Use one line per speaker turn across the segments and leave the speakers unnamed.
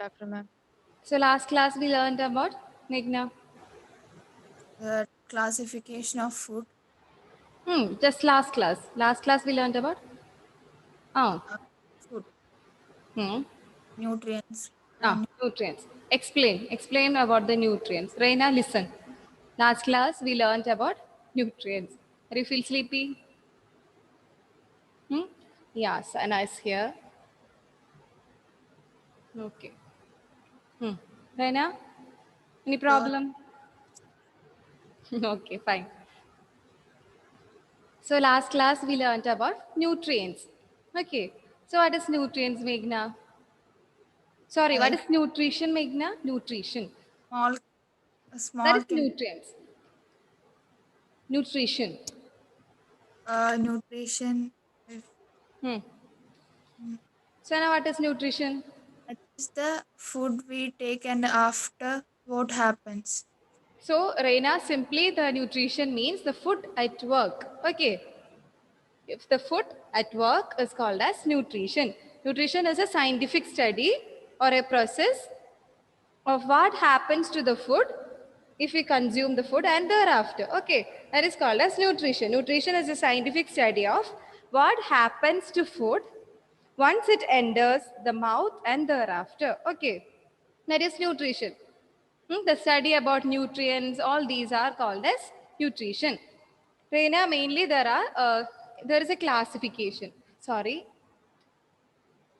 afternoon, ma'am.
So last class we learned about Meghna.
The classification of food,
Just last class. Last class we learned about. Oh.
uh, food,
Hmm.
nutrients, and
Nutrients. Explain about the nutrients. Reina, listen. Last class we learned about nutrients. Are you feel sleepy? Hmm? Yes, and nice here. Okay. Reina, any
got
problem? Okay, fine. So last class we learned about nutrients. Okay. So what is nutrients, Meghna? Sorry, what
a
is nutrition, Meghna? Nutrition.
small, a
That
small
is nutrients. Nutrition.
nutrition. If,
Hmm.
mm,
So now what is nutrition?
that is the food we take, and after what happens.
So Reina, simply the nutrition means the food at work. Okay. If the food at work is called as nutrition. Nutrition is a scientific study or a process of what happens to the food if we consume the food and thereafter. Okay, that is called as nutrition. Nutrition is a scientific study of what happens to food once it enters the mouth and thereafter. Okay, that is nutrition. The study about nutrients, all these are called as nutrition. Reina, mainly there is a classification. Sorry.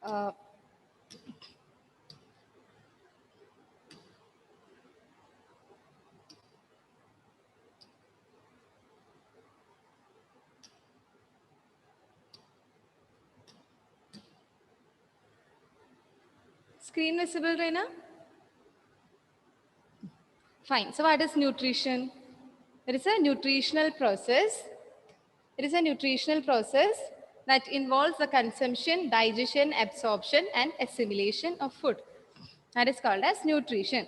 Uh, Screen visible, Reina? Fine. So what is nutrition? It is a nutritional process. It is a nutritional process that involves the consumption, digestion, absorption, and assimilation of food. That is called as nutrition.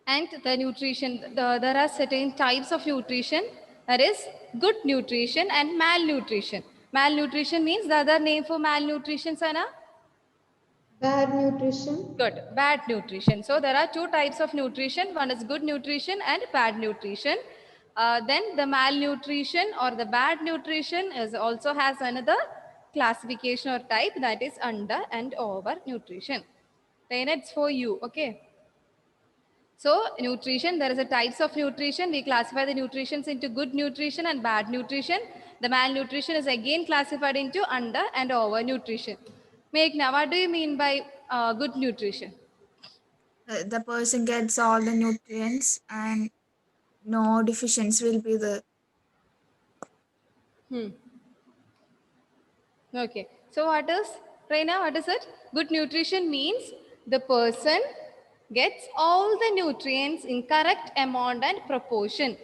And the nutrition, there are certain types of nutrition. That is good nutrition and malnutrition. Malnutrition means the other name for malnutrition, Sana?
Bad nutrition.
Good. Bad nutrition. So there are two types of nutrition. One is good nutrition and bad nutrition. Then the malnutrition or the bad nutrition is also has another classification or type, that is under and over nutrition. Then it's for you. Okay. So nutrition, there is a types of nutrition. We classify the nutritions into good nutrition and bad nutrition. The malnutrition is again classified into under and over nutrition. Meghna, what do you mean by good nutrition?
The person gets all the nutrients, and no deficiency will be there.
Okay. So what is, Reina, what is it? Good nutrition means the person gets all the nutrients in correct amount and proportion.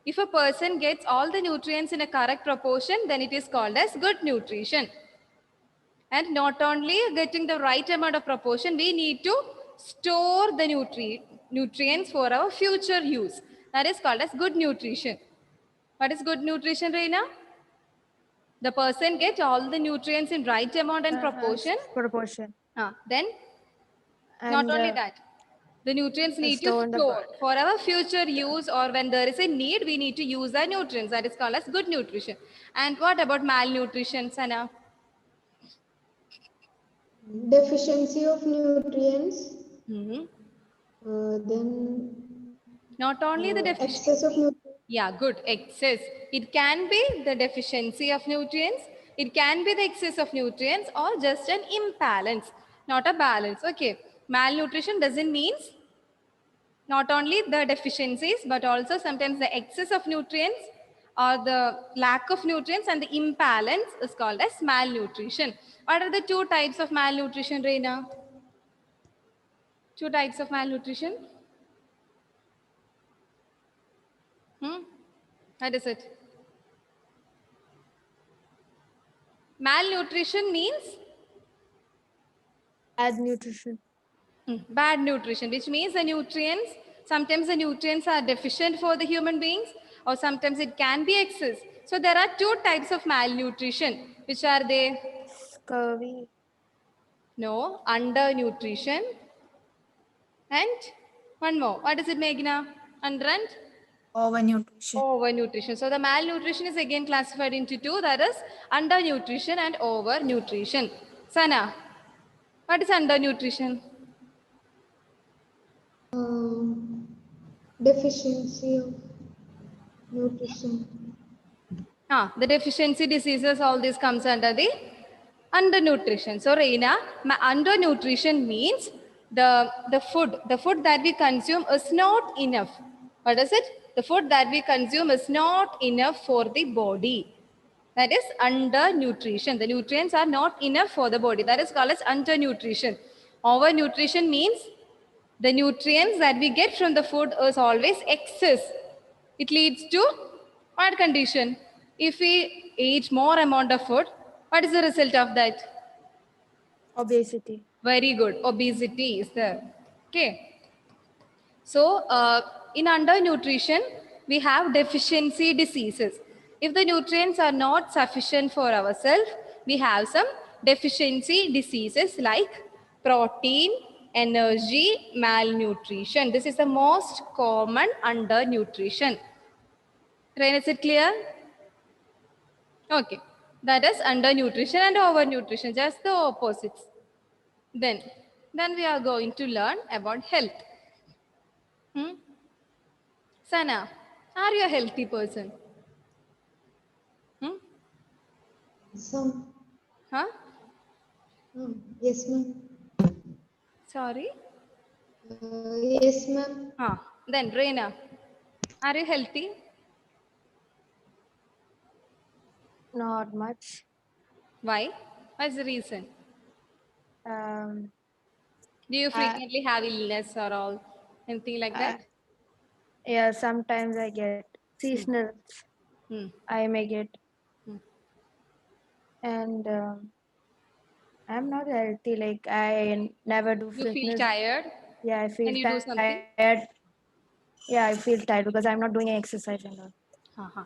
If a person gets all the nutrients in a correct proportion, then it is called as good nutrition. And not only getting the right amount of proportion, we need to store the nutrients for our future use. That is called as good nutrition. What is good nutrition, Reina? The person gets all the nutrients in right amount and
Has
proportion.
proportion
Then not
and
only that, the nutrients need to
store in the
store for our future use, or when there is a need, we need to use the nutrients. That is called as good nutrition. And what about malnutrition, Sana?
Deficiency of nutrients.
Mm-hmm.
Then
Not only the
excess of
deficiency.
nutrients.
Yeah, good. Excess. It can be the deficiency of nutrients. It can be the excess of nutrients or just an imbalance, not a balance. Okay. Malnutrition doesn't mean not only the deficiencies, but also sometimes the excess of nutrients or the lack of nutrients, and the imbalance is called as malnutrition. What are the two types of malnutrition, Reina? Two types of malnutrition? What is it? Malnutrition means
bad nutrition.
bad nutrition, which means the nutrients, sometimes the nutrients are deficient for the human beings, or sometimes it can be excess. So there are two types of malnutrition. Which are they?
Scurvy.
No, undernutrition. And one more. What is it, Meghna? Under and
Overnutrition.
overnutrition. So the malnutrition is again classified into two, that is undernutrition and overnutrition. Sana, what is undernutrition?
Deficiency of nutrition.
The deficiency diseases, all this comes under the undernutrition. So Reina, undernutrition means the food that we consume is not enough. What is it? The food that we consume is not enough for the body. That is undernutrition. The nutrients are not enough for the body. That is called as undernutrition. Overnutrition means the nutrients that we get from the food is always excess. It leads to what condition? If we eat more amount of food, what is the result of that?
Obesity.
Very good. Obesity is there. Okay. So in undernutrition, we have deficiency diseases. If the nutrients are not sufficient for ourselves, we have some deficiency diseases like protein, energy, malnutrition. This is the most common undernutrition. Rain, is it clear? Okay. That is undernutrition and overnutrition, just the opposites. Then we are going to learn about health. Sana, are you a healthy person?
Some.
Huh?
Yes, ma'am.
Sorry?
Yes, ma'am.
Then Reina, are you healthy?
Not much.
Why? What's the reason?
Um,
Do you frequently have illness or all? Anything like that?
yeah, sometimes I get seasonal. I may get. And I'm not healthy. Like I never do
You
fitness.
feel tired?
Yeah, I feel
Can you do something?
tired. Yeah, I feel tired because I'm not doing exercise and all.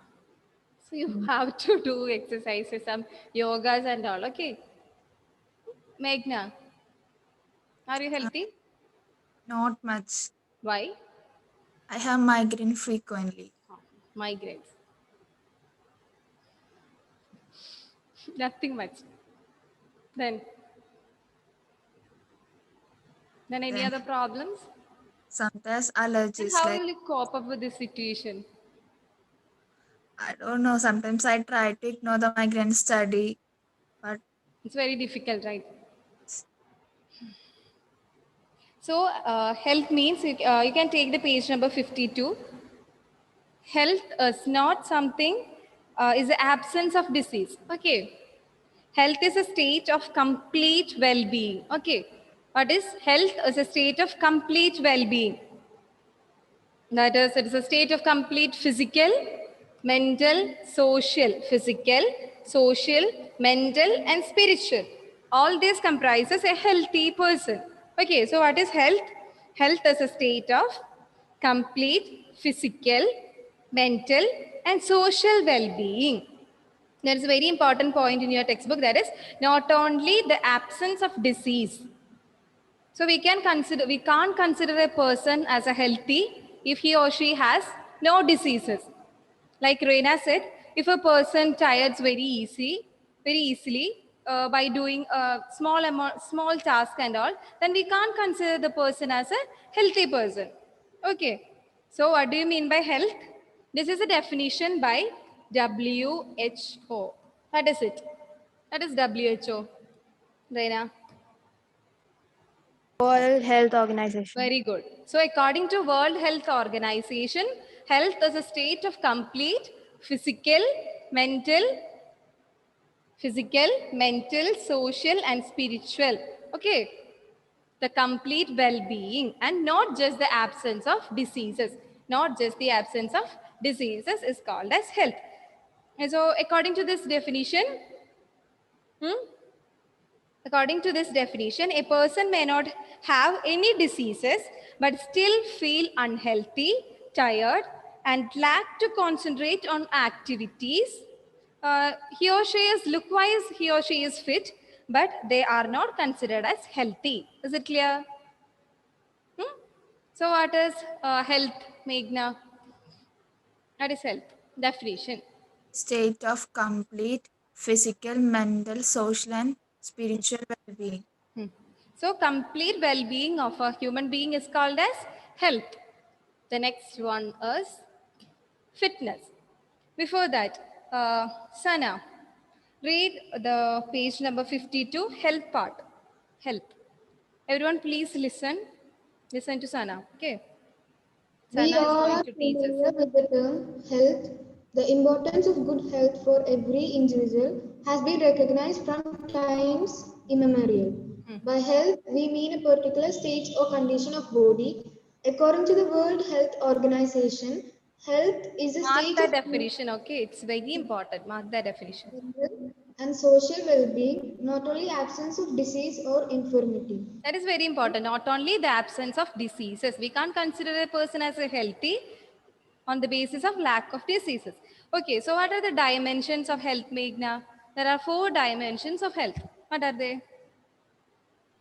So you have to do exercises, some yogas and all. Okay. Meghna, are you healthy?
Not much.
Why?
I have migraine frequently.
Migraines. Nothing much. Then any
Then-
other problems?
Sometimes
Then
allergies,
how
like
will you cope up with this situation?
I don't know. Sometimes I try to ignore the migraine study, but
It's very difficult, right? So health means you can take the page number 52. Health is not something, is the absence of disease. Okay. Health is a state of complete well-being. Okay. What is health? Is a state of complete well-being. That is, it is a state of complete physical, mental, social, physical, social, mental, and spiritual. All this comprises a healthy person. Okay, so what is health? Health is a state of complete physical, mental, and social well-being. There is a very important point in your textbook, that is not only the absence of disease. So we can't consider a person as a healthy if he or she has no diseases. Like Reina said, if a person tires very easily by doing a small task and all, then we can't consider the person as a healthy person. Okay. So what do you mean by health? This is a definition by WHO. What is it? That is WHO. Reina.
World Health Organization.
Very good. So according to World Health Organization, health is a state of complete physical, mental, social, and spiritual. Okay. The complete well-being and not just the absence of diseases. Not just the absence of diseases is called as health. And so according to this definition, a person may not have any diseases but still feel unhealthy, tired, and lack to concentrate on activities. He or she is fit, but they are not considered as healthy. Is it clear? So what is health, Meghna? What is health? Definition.
State of complete physical, mental, social, and spiritual well-being.
So complete well-being of a human being is called as health. The next one is fitness. Before that, Sana, read the page number 52, health part. Health. Everyone please listen. Listen to Sana. Okay.
We
Sana is
all
going
are
to teach us.
familiar with the term health. The importance of good health for every individual has been recognized from times immemorial. By health, we mean a particular stage or condition of body. According to the World Health Organization, health is a
Mark
state
the
of
definition, okay? It's very important. Mark the definition.
mental and social well-being, not only absence of disease or infirmity.
That is very important. Not only the absence of diseases. We can't consider a person as a healthy on the basis of lack of diseases. Okay, so what are the dimensions of health, Meghna? There are 4 dimensions of health. What are they?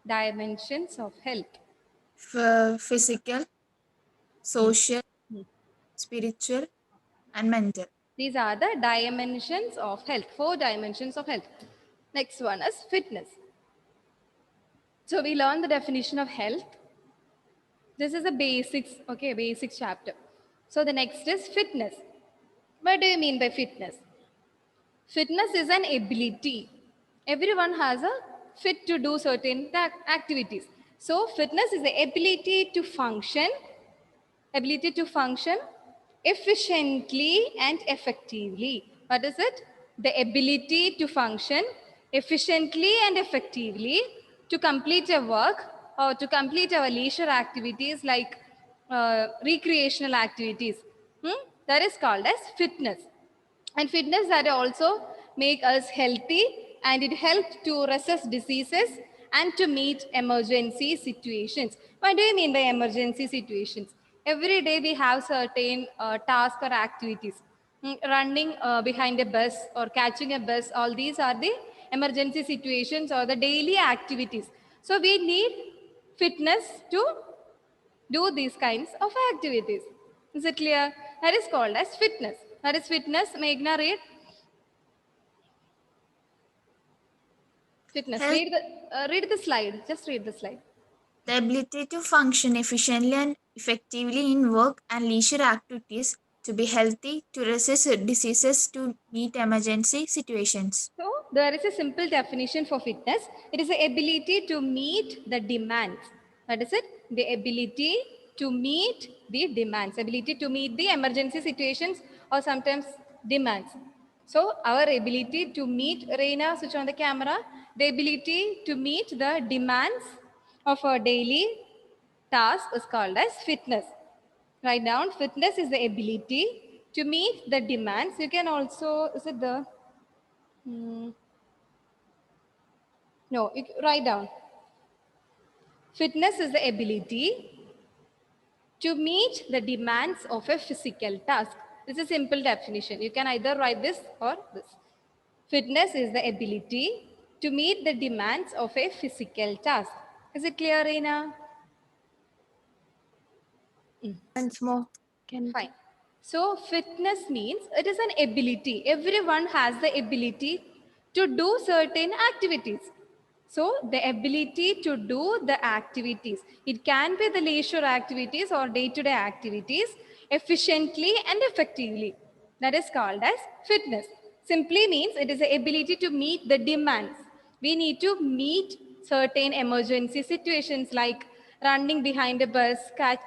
Dimensions of health.
Physical, social, spiritual, and mental.
These are the dimensions of health. 4 dimensions of health. Next one is fitness. So we learn the definition of health. This is the basics, okay, basics chapter. So the next is fitness. What do you mean by fitness? Fitness is an ability. Everyone has a fit to do certain activities. So fitness is the ability to function efficiently and effectively. What is it? The ability to function efficiently and effectively to complete a work or to complete our leisure activities like recreational activities. That is called as fitness. And fitness that also make us healthy, and it helps to resist diseases and to meet emergency situations. What do you mean by emergency situations? Every day we have certain tasks or activities. Running behind a bus or catching a bus, all these are the emergency situations or the daily activities. So we need fitness to do these kinds of activities. Is it clear? That is called as fitness. That is fitness. Meghna, read. Fitness.
Health,
Read the slide. Just read the slide.
the ability to function efficiently and effectively in work and leisure activities, to be healthy, to resist diseases, to meet emergency situations.
So there is a simple definition for fitness. It is the ability to meet the demands. That is it. The ability to meet the demands. Ability to meet the emergency situations or sometimes demands. So our ability to meet, Reina, switch on the camera. The ability to meet the demands of our daily task is called as fitness. Write down, fitness is the ability to meet the demands. You can also, is it the, no, write down. Fitness is the ability to meet the demands of a physical task. This is a simple definition. You can either write this or this. Fitness is the ability to meet the demands of a physical task. Is it clear, Reena?
Once more.
Fine. So fitness means it is an ability. Everyone has the ability to do certain activities. So the ability to do the activities. It can be the leisure activities or day-to-day activities efficiently and effectively. That is called as fitness. Simply means it is the ability to meet the demands. We need to meet certain emergency situations like running behind a bus,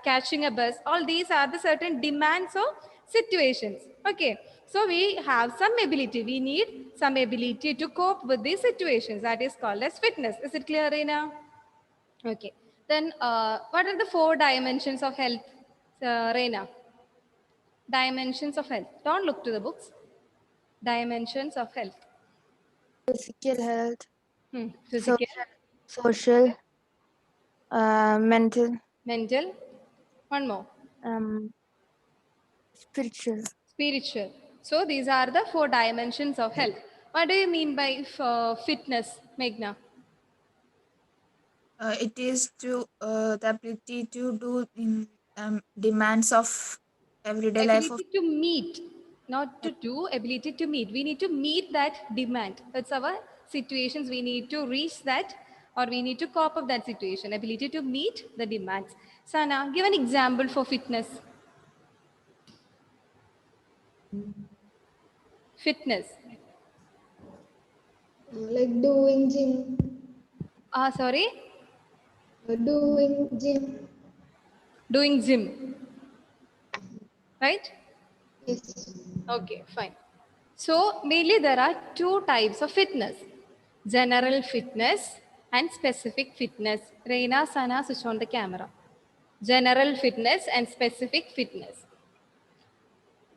catching a bus. All these are the certain demands of situations. Okay. So we have some ability. We need some ability to cope with these situations. That is called as fitness. Is it clear, Reena? Okay. Then what are the 4 dimensions of health, Reena? Dimensions of health. Don't look to the books. Dimensions of health.
Physical health,
Physical,
social, mental,
mental. One more.
spiritual.
Spiritual. So these are the 4 dimensions of health. What do you mean by fitness, Meghna?
It is to the ability to do in demands of everyday life of
Ability to meet, not to do, ability to meet. We need to meet that demand. That's our situations. We need to reach that or we need to cope up that situation. Ability to meet the demands. Sana, give an example for fitness. Fitness.
Like doing gym.
Sorry?
Doing gym.
Doing gym. Right?
Yes.
Okay, fine. So mainly there are two types of fitness. General fitness and specific fitness. Reina, Sana, switch on the camera. General fitness and specific fitness.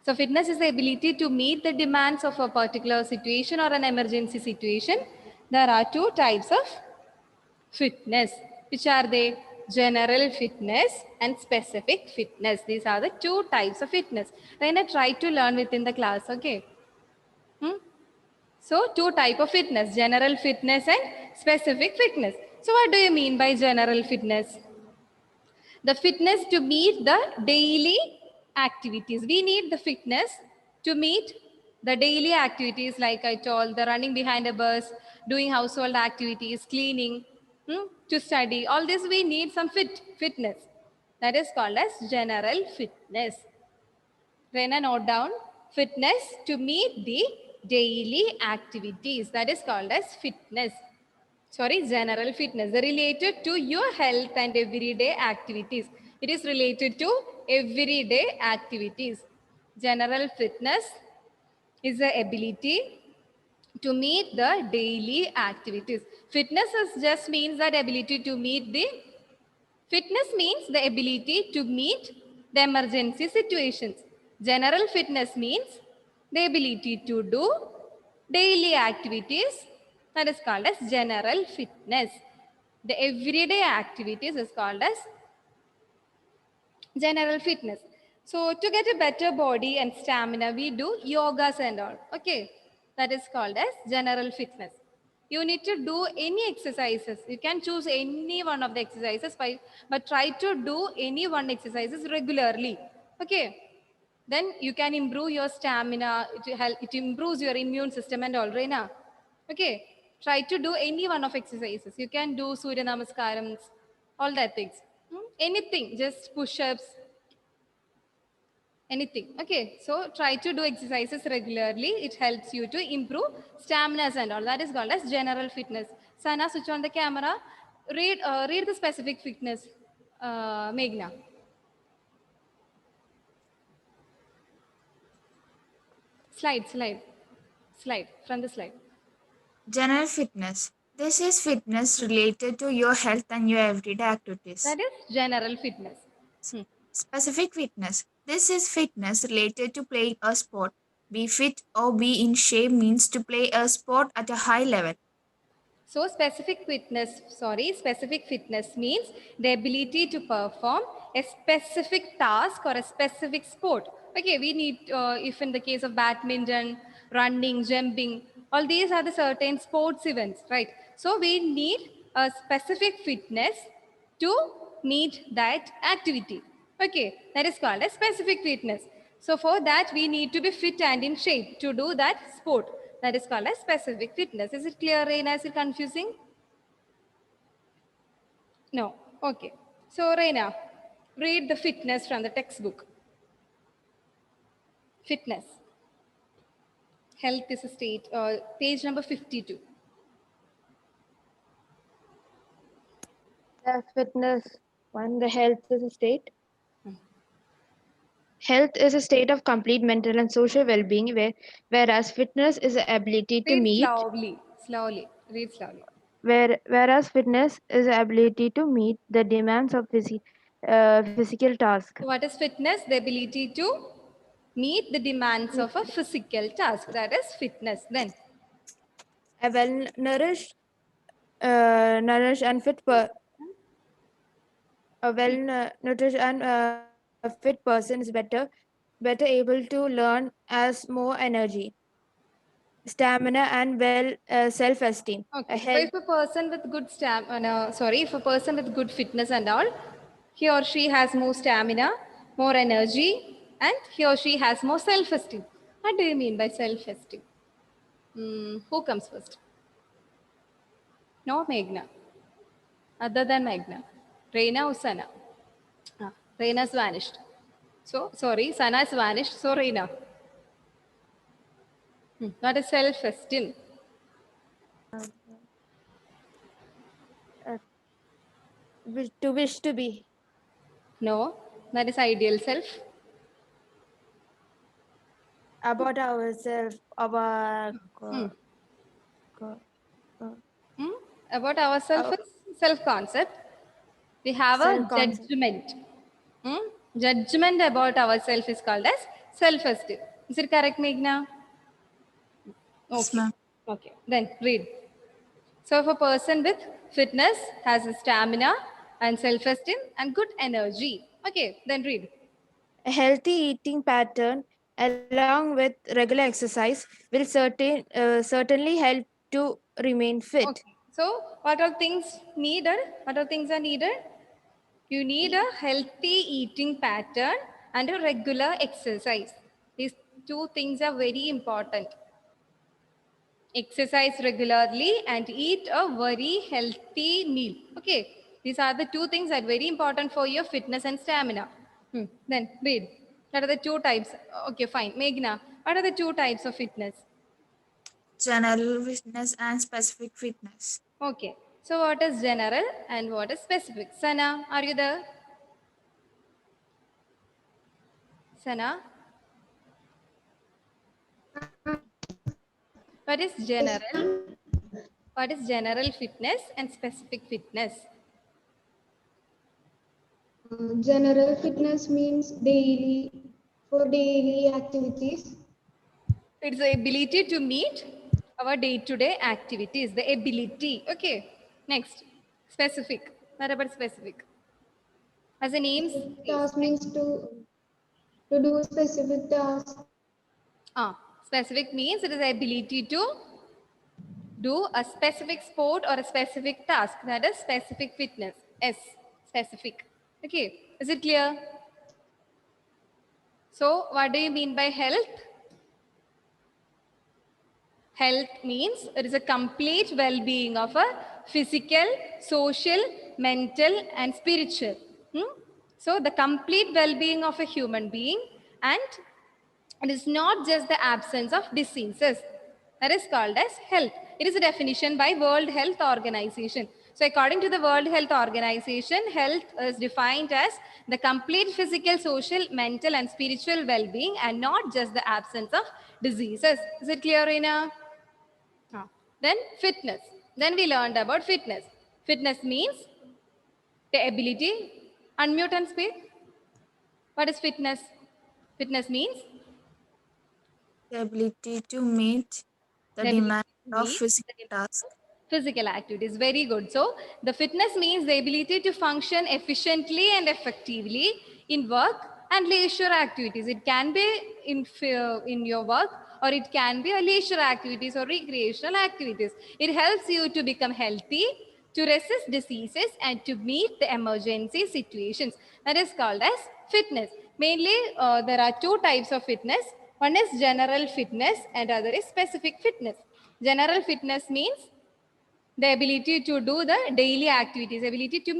So fitness is the ability to meet the demands of a particular situation or an emergency situation. There are two types of fitness. Which are they? General fitness and specific fitness. These are the two types of fitness. Reina, try to learn within the class, okay? So two type of fitness, general fitness and specific fitness. So what do you mean by general fitness? The fitness to meet the daily activities. We need the fitness to meet the daily activities, like I told, the running behind a bus, doing household activities, cleaning, to study. All this we need some fitness. That is called as general fitness. Rena, note down fitness to meet the daily activities. That is called as fitness. Sorry, general fitness. Related to your health and everyday activities. It is related to everyday activities. General fitness is the ability to meet the daily activities. Fitness is just means that ability to meet the fitness means the ability to meet the emergency situations. General fitness means the ability to do daily activities. That is called as general fitness. The everyday activities is called as general fitness. So to get a better body and stamina, we do yogas and all. Okay, that is called as general fitness. You need to do any exercises. You can choose any one of the exercises, but try to do any one exercises regularly. Okay, then you can improve your stamina. It improves your immune system and all. Right now, okay, try to do any one of exercises. You can do Surya Namaskarams, all that things. Anything, just push-ups, anything. Okay, so try to do exercises regularly. It helps you to improve stamina and all. That is called as general fitness. Sana, switch on the camera. Read the specific fitness, Meghna. Slide from the slide.
general fitness. This is fitness related to your health and your everyday activities.
That is general fitness.
Specific fitness. This is fitness related to playing a sport. Be fit or be in shape means to play a sport at a high level.
So specific fitness means the ability to perform a specific task or a specific sport. Okay, we need, if in the case of badminton, running, jumping, all these are the certain sports events, right? So we need a specific fitness to meet that activity. Okay, that is called a specific fitness. So for that, we need to be fit and in shape to do that sport. That is called as specific fitness. Is it clear, Reina? Is it confusing? No. Okay. So Reina, read the fitness from the textbook. Fitness. Health is a state, page number 52.
The fitness one, the health is a state. Health is a state of complete mental and social well-being, whereas fitness is the ability to
Read
meet.
slowly. Read slowly.
Whereas fitness is the ability to meet the demands of physical task.
So what is fitness? The ability to meet the demands of a physical task. That is fitness. Then
A well-nourished, nourished and fit a well-nourished and fit person is better able to learn as more energy. stamina, and self-esteem.
Okay, so if a person with good if a person with good fitness and all, he or she has more stamina, more energy, and he or she has more self-esteem. What do you mean by self-esteem? Who comes first? No, Meghna. Other than Meghna. Reina or Sana? Ah, Reina's vanished. So, sorry, Sana is vanished, so Reina. That is self-esteem.
Uh, wish to be.
No, that is ideal self.
About ourselves, about
Hmm? About ourselves
our
is self-concept. We have a
self-concept.
judgment. Hmm? Judgment about ourselves is called as self-esteem. Is it correct, Meghna?
Yes,
Okay.
ma'am.
Okay. Then read. So if a person with fitness has a stamina and self-esteem and good energy. Okay. Then read.
A healthy eating pattern along with regular exercise will certainly help to remain fit.
Okay. So what are things needed? What are things are needed? You need a healthy eating pattern and a regular exercise. These two things are very important. Exercise regularly and eat a very healthy meal. Okay, these are the two things that are very important for your fitness and stamina. Then read. What are the two types? Okay, fine. Meghna, what are the two types of fitness?
General fitness and specific fitness.
Okay, so what is general and what is specific? Sana, are you there? Sana, what is general? What is general fitness and specific fitness?
General fitness means daily activities.
It's the ability to meet our day-to-day activities, the ability. Okay. Next, specific. What about specific? As the name
Specific
says,
task means to do a specific task.
specific means it is the ability to do a specific sport or a specific task. That is specific fitness. S, specific. Okay. Is it clear? So, what do you mean by health? Health means it is a complete well-being of a physical, social, mental, and spiritual. So the complete well-being of a human being, and it is not just the absence of diseases. That is called as health. It is a definition by World Health Organization. So according to the World Health Organization, health is defined as the complete physical, social, mental, and spiritual well-being, and not just the absence of diseases. Is it clear, Reena? Then fitness. Then we learned about fitness. Fitness means the ability. Unmute and speak. What is fitness? Fitness means
The ability to meet the
the ability
demand
to
of
meet
physical
the
task.
physical activities. Very good. So the fitness means the ability to function efficiently and effectively in work and leisure activities. It can be in your work, or it can be a leisure activities or recreational activities. It helps you to become healthy, to resist diseases, and to meet the emergency situations. That is called as fitness. Mainly, there are two types of fitness. One is general fitness and other is specific fitness. General fitness means the ability to do the daily activities, ability to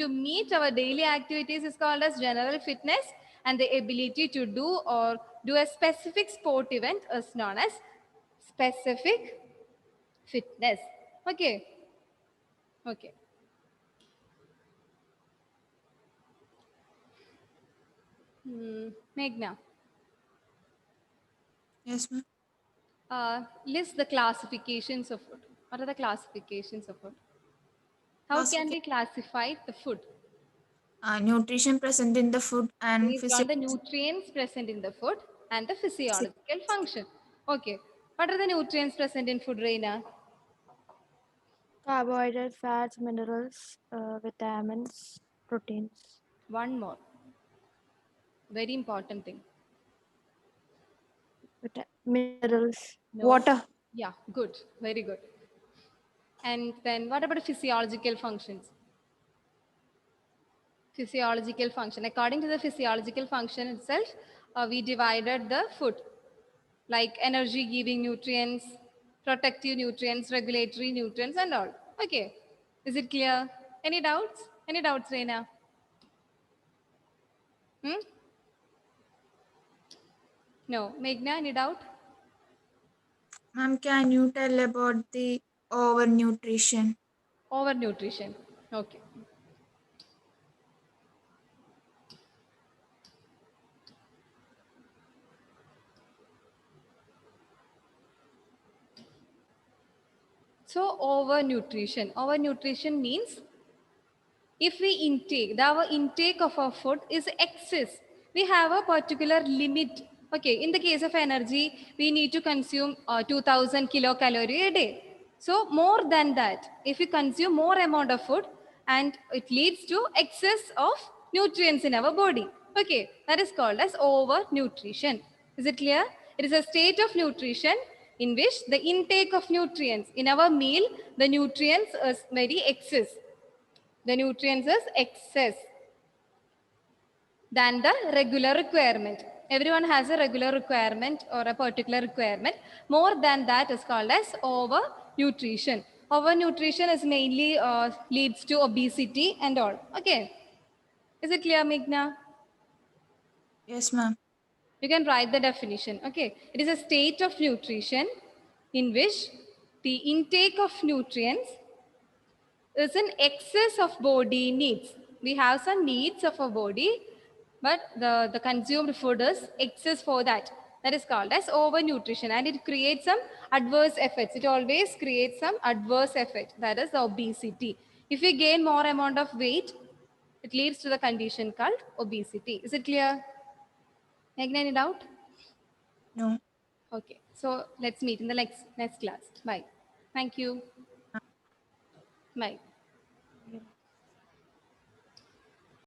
meet our daily activities is called as general fitness, and the ability to do or do a specific sport event is known as specific fitness. Okay. Okay. Meghna,
Yes, ma'am.
list the classifications of food. What are the classifications of food? How can
Classification.
we classify the food?
Nutrition present in the food and
Based on the nutrients present in the food and the physiological function. Okay. What are the nutrients present in food, Reina?
Carbohydrates, fats, minerals, vitamins, proteins.
One more. Very important thing.
Minerals.
No?
Water.
Yeah, good. Very good. And then what about physiological functions? Physiological function. According to the physiological function itself, we divided the food like energy giving nutrients, protective nutrients, regulatory nutrients, and all. Okay. Is it clear? Any doubts? Any doubts, Reina? Hmm? No. Meghna, any doubt?
Ma'am, can you tell about the overnutrition?
Overnutrition. Okay. So overnutrition. Overnutrition means if we intake, our intake of our food is excess. We have a particular limit. Okay, in the case of energy, we need to consume 2000 kilocalorie a day. So more than that, if we consume more amount of food, and it leads to excess of nutrients in our body. Okay, that is called as overnutrition. Is it clear? It is a state of nutrition in which the intake of nutrients in our meal, the nutrients is very excess. The nutrients is excess than the regular requirement. Everyone has a regular requirement or a particular requirement. More than that is called as overnutrition. Overnutrition is mainly leads to obesity and all. Okay. Is it clear, Meghna?
Yes, ma'am.
You can write the definition. Okay. It is a state of nutrition in which the intake of nutrients is in excess of body needs. We have some needs of our body, but the consumed food is excess for that. That is called as overnutrition, and it creates some adverse effects. It always creates some adverse effect. That is the obesity. If we gain more amount of weight, it leads to the condition called obesity. Is it clear? Meghna, any doubt?
No.
Okay. So let's meet in the next class. Bye. Thank you. Bye.